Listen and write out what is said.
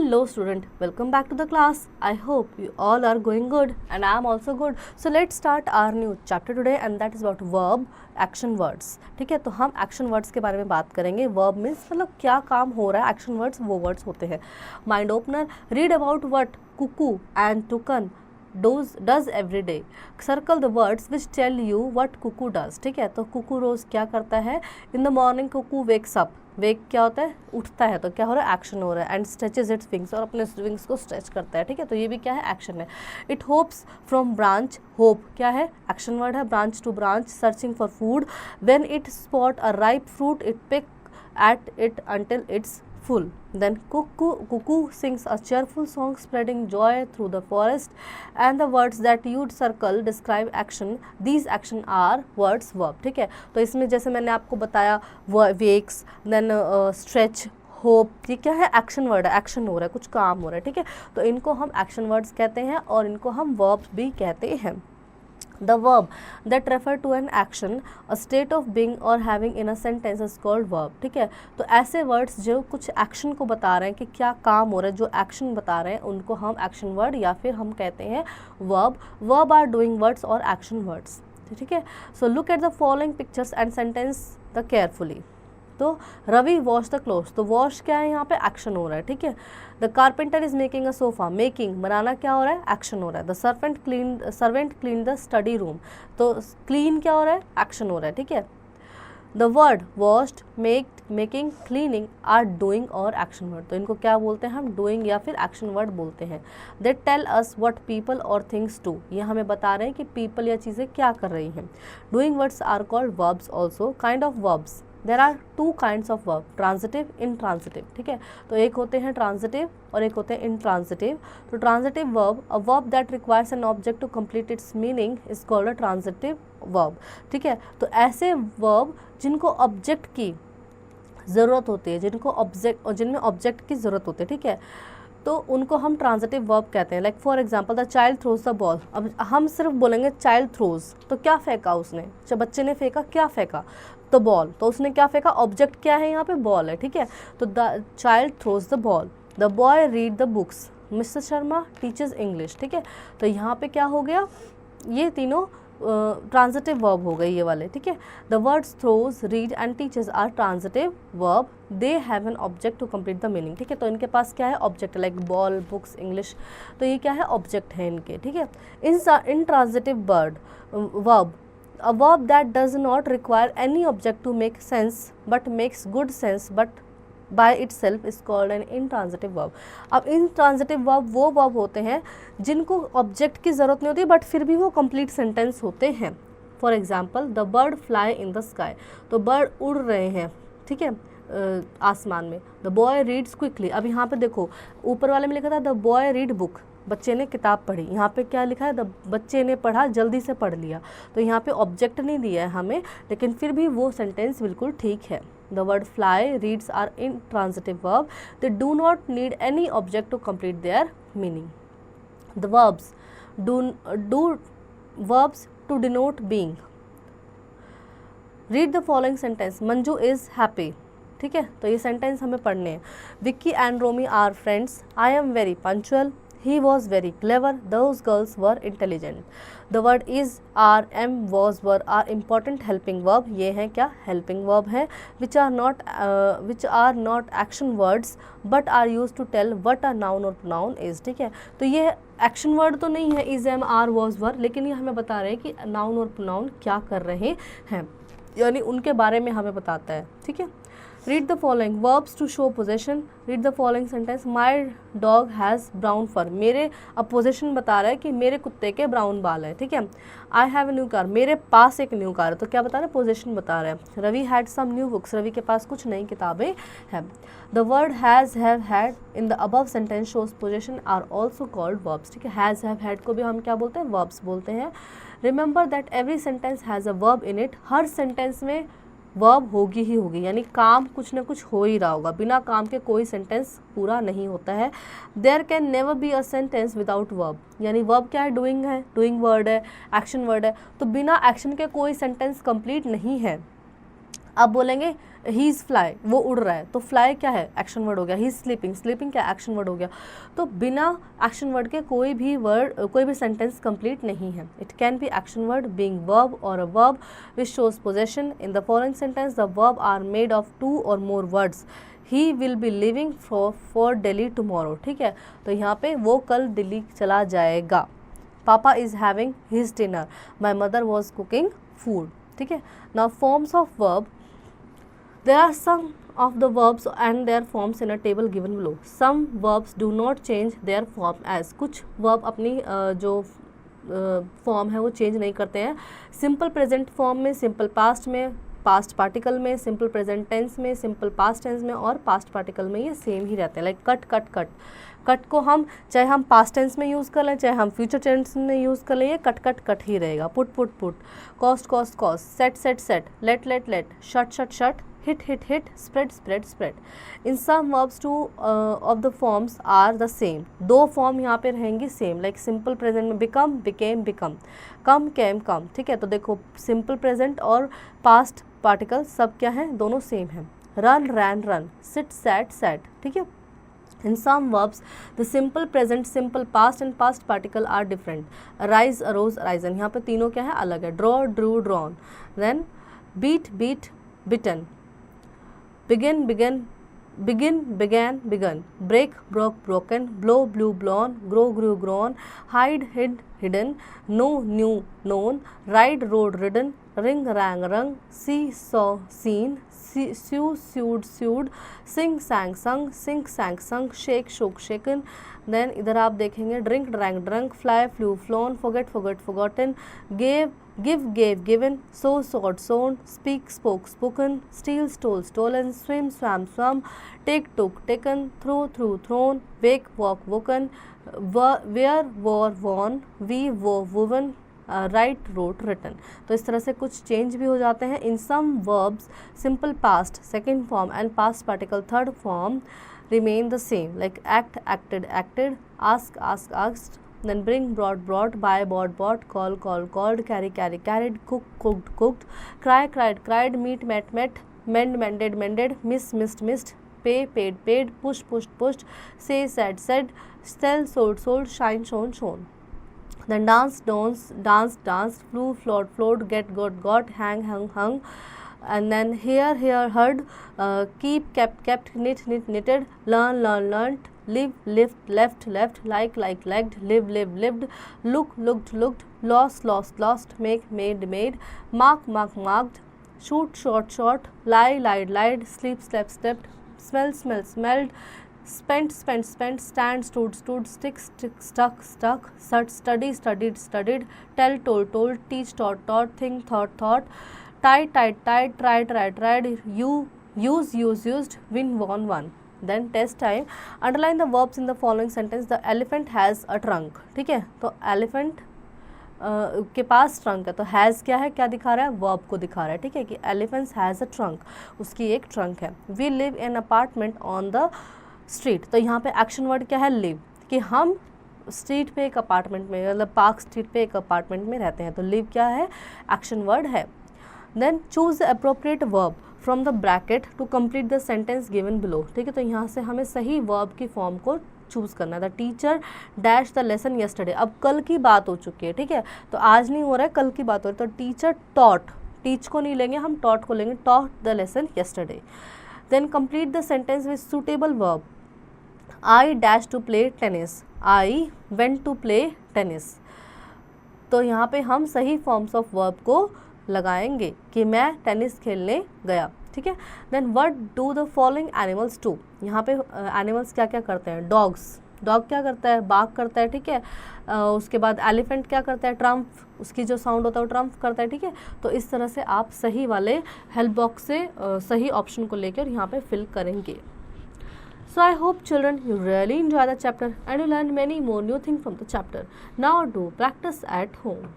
Hello student, welcome back to the class. I hope you all are going good and I am also good. So let's start our new chapter today and that is about verb action words. ठीक है, तो हम action words के बारे में बात करेंगे. Verb means मतलब क्या काम हो रहा है, action words वो words होते हैं. Mind opener, read about what cuckoo and toucan does every day. Circle the words which tell you what cuckoo does. ठीक है, तो cuckoo रोज क्या करता है. In the morning cuckoo wakes up. वेक क्या होता है, उठता है, तो क्या हो रहा है, एक्शन हो रहा है. एंड स्ट्रेचेज इट्स विंग्स, और अपने विंग्स को स्ट्रेच करता है. ठीक है, तो ये भी क्या है, एक्शन है. It hops from branch, hop क्या है, एक्शन वर्ड है. Branch to branch, searching for food. When it spot a ripe fruit it pick at it until it's full. Then cuckoo sings a cheerful song spreading joy through the forest. And the words that you'd circle describe action. These action are words verb. ठीक है, तो इसमें जैसे मैंने आपको बताया wakes, then stretch, hope, ये क्या है, एक्शन वर्ड है, एक्शन हो रहा है, कुछ काम हो रहा है. ठीक है, तो इनको हम एक्शन वर्ड्स कहते हैं और इनको हम वर्ब्स भी कहते हैं. The verb that refer to an action, a state of being or having in a sentence is called verb. ठीक है, तो ऐसे words जो कुछ action को बता रहे हैं कि क्या काम हो रहा है, जो action बता रहे हैं, उनको हम action word या फिर हम कहते हैं verb. Verb are doing words और action words. ठीक है, so look at the following pictures and sentence the carefully. तो रवि वॉश द क्लोथ्स, तो वॉश क्या है, यहाँ पे एक्शन हो रहा है. ठीक है, the carpenter is making a sofa, making बनाना क्या हो रहा है, एक्शन हो रहा है. The servant clean the study room, तो क्लीन क्या हो रहा है, एक्शन हो रहा है. ठीक है, the word washed, making, cleaning are doing और एक्शन वर्ड, तो इनको क्या बोलते हैं हम, डूइंग या फिर एक्शन वर्ड बोलते हैं. They tell us what people और थिंग्स डू, ये हमें बता रहे हैं कि पीपल या चीज़ें क्या कर रही हैं. Doing words are called verbs also. Kind of verbs, there are two kinds of verb, transitive, intransitive. ठीक है, तो एक होते हैं ट्रांजिटिव और एक होते हैं इनट्रांजिटिव. तो transitive verb, a verb that requires an object to complete its meaning is called a transitive verb. ठीक है, तो ऐसे वर्ब जिनको ऑब्जेक्ट की ज़रूरत होती है, जिनमें ऑब्जेक्ट की ज़रूरत होती है. ठीक है, तो उनको हम ट्रांजिटिव वर्ब कहते हैं. Like for example the child throws the ball. अब हम सिर्फ बोलेंगे चाइल्ड थ्रोज, तो क्या फेंका उसने, जब बच्चे ने फेंका, क्या फेंका, तो बॉल, तो उसने क्या फेंका, ऑब्जेक्ट क्या है, यहाँ पे बॉल है. ठीक है, तो the child throws the ball. The boy read the books, mister Sharma teachers English. ठीक है, तो यहाँ पे क्या हो गया, ये तीनों ट्रांजिटिव वर्ब हो गई ये वाले. ठीक है, the words throws, read and teachers are transitive verb. They have an object to complete the meaning. ठीक है, तो इनके पास क्या है, object, like ball, books, English, तो ये क्या है, ऑब्जेक्ट है इनके. ठीक है, in transitive verb, a verb that does not require any object to make sense but makes good sense but by itself is called an intransitive verb. अब intransitive verb वो verb होते हैं जिनको ऑब्जेक्ट की ज़रूरत नहीं होती बट फिर भी वो कंप्लीट सेंटेंस होते हैं. For example the bird fly in the sky, तो बर्ड उड़ रहे हैं. ठीक है, आसमान में. द बॉय रीड्स क्विकली, अब यहाँ पे देखो ऊपर वाले में लिखा था द बॉय रीड बुक, बच्चे ने किताब पढ़ी. यहाँ पे क्या लिखा है, द बच्चे ने पढ़ा, जल्दी से पढ़ लिया. तो यहाँ पे ऑब्जेक्ट नहीं दिया है हमें, लेकिन फिर भी वो सेंटेंस बिल्कुल ठीक है. The word fly, reads are in transitive verb. They do not need any object to complete their meaning. The verbs do verbs to denote being. Read the following sentence, Manju is happy. ठीक है, तो ये sentence हमें पढ़ने हैं. Vicky and Romi are friends. I am very punctual. He was very clever. Those girls were intelligent. The word is, are, am, was, were are important helping verb. ये हैं क्या, helping verb है. which are not action words but are used to tell what a noun or pronoun is. ठीक है, तो ये action word तो नहीं है is, am, are, was, were, लेकिन ये हमें बता रहे हैं कि noun और pronoun क्या कर रहे हैं, यानी उनके बारे में हमें बताता है. ठीक है, read the following verbs to show possession. read the following sentence, my dog has brown fur. मेरे, अब possession बता रहा है कि मेरे कुत्ते के ब्राउन बाल है. ठीक है, I have a new car. मेरे पास एक न्यू कार है, तो क्या बता रहे हैं, possession बता रहे हैं. Ravi had some new books. Ravi के पास कुछ नई किताबें हैं. the word has, have, had in the above sentence shows possession are also called verbs. ठीक है, has, have, had को भी हम क्या बोलते हैं, verbs बोलते हैं. remember that every sentence has a verb in it. Her sentence में वर्ब होगी ही होगी, यानी काम कुछ ना कुछ हो ही रहा होगा. बिना काम के कोई सेंटेंस पूरा नहीं होता है. There can never be a sentence without verb, यानी वर्ब क्या है, डूइंग है, डूइंग वर्ड है, एक्शन वर्ड है, तो बिना एक्शन के कोई सेंटेंस कंप्लीट नहीं है. अब बोलेंगे ही इज़ फ्लाई, वो उड़ रहा है, तो फ्लाई क्या है, एक्शन वर्ड हो गया। ही इज स्लीपिंग, स्लीपिंग क्या एक्शन वर्ड हो गया। तो बिना एक्शन वर्ड के कोई भी वर्ड, कोई भी सेंटेंस कंप्लीट नहीं है। It can be action word being verb और a verb which shows possession. In the following sentence the verb are made of 2 or more words. He will be living for Delhi tomorrow, ठीक है, तो यहाँ पे वो कल दिल्ली चला जाएगा। पापा is having his dinner, my mother was cooking food, ठीक है। Now forms of verb, there are some of the verbs and their forms in a table given below. Some verbs do not change their form as, कुछ verb अपनी जो form है वो change नहीं करते हैं। सिंपल प्रेजेंट फॉर्म में, simple past में, पास्ट पार्टिकल में, सिंपल प्रेजेंट टेंस में, सिंपल पास्ट टेंस में और पास्ट पार्टिकल में ये सेम ही रहते हैं। Like cut cut cut, cut को हम चाहे हम पास्ट टेंस में यूज़ कर लें चाहे हम फ्यूचर टेंस में यूज़ कर लें, ये कट कट कट ही रहेगा। Put put put, cost cost cost, set set set, let let let, shut shut shut, hit hit hit, spread spread spread. In some verbs two of the forms are the same. दो form यहाँ पे रहेंगी same, like simple present में become became become, come came come, ठीक है। तो देखो simple present और पास्ट पार्टिकल सब क्या है, दोनों सेम है। run ran run, sit sat sat, ठीक है। In some verbs the simple present, simple past and past particle are different. Arise arose arisen, यहाँ पे तीनों क्या है, अलग है। draw drew drawn, then beat beat bitten, begin began begin began begun, break broke broken, blow blew blown, grow grew grown, hide hid hidden, know knew known, ride rode ridden, ring rang rung, see saw seen, sue sued sued, sing sang sung, sink sang sung, shake shook shaken। Then इधर आप देखेंगे drink drank drunk, fly flew flown, forget forget forgotten, gave give gave given, sow sought sown, speak spoke spoken, steal stole stolen, swim swam swum, take took taken, throw threw thrown, wake woke woken, wear wore worn, weave wove woven, write wrote written. तो इस तरह से कुछ change भी हो जाते हैं। In some verbs simple past second form and past particle third form remain the same, like act acted acted, ask asked asked, then bring brought brought, buy bought bought, call called called, carry carry carried, cook cooked cooked, cry cried cried, meet met met, mend mended mended, miss missed missed, pay paid paid, push pushed pushed, say said said, sell sold sold, shine shone shone. Then dance danced danced, flew flowed flowed, get got, hang hung hung, and then hear heard, keep kept, knit knitted, learn learned, live lived left, like liked, live lived, look looked, lost, make made, mark marked, shoot shot, lie lied, sleep slept, smell smelled, spent stand stood, stick stuck, study studied, tell told, teach taught, think thought, tied tried, use used, win won. Then test time. Underline the verbs in the following sentence. The elephant has a trunk, ठीक है। तो elephant के पास trunk है, तो has क्या है, क्या दिखा रहा है, वर्ब को दिखा रहा है, ठीक है, कि एलिफेंट्स हैज़ अ ट्रंक, उसकी एक ट्रंक है। We live in apartment on the street, तो यहाँ पे एक्शन वर्ड क्या है, लिव, कि हम स्ट्रीट पे एक अपार्टमेंट में, मतलब पार्क स्ट्रीट पे एक अपार्टमेंट में रहते हैं, तो लिव क्या है, एक्शन वर्ड है। Then choose the appropriate verb from the bracket to complete the sentence given below, ठीक है। तो यहाँ से हमें सही वर्ब की फॉर्म को चूज़ करना है। The teacher dash the lesson yesterday, अब कल की बात हो चुकी है, ठीक है, तो आज नहीं हो रहा है, कल की बात हो रही है, तो टीचर टॉट, टीच को नहीं लेंगे हम, टॉट को लेंगे, taught the lesson yesterday. Then complete the sentence with suitable verb. I dash to play tennis, I went to play tennis, तो यहाँ पे हम सही फॉर्म्स ऑफ वर्ब को लगाएंगे कि मैं टेनिस खेलने गया, ठीक है। Then what do the following animals do, यहाँ पे एनिमल्स क्या क्या करते हैं, डॉग क्या करता है, बाघ करता है, ठीक है। उसके बाद एलिफेंट क्या करता है, ट्रम्प, उसकी जो साउंड होता है वो ट्रम्प करता है, ठीक है। तो इस तरह से आप सही वाले हेल्प बॉक्स से सही ऑप्शन को लेकर यहाँ पे फिल करेंगे। So I hope children you really enjoy the chapter and you learn many more new things from the chapter. Now do practice at home.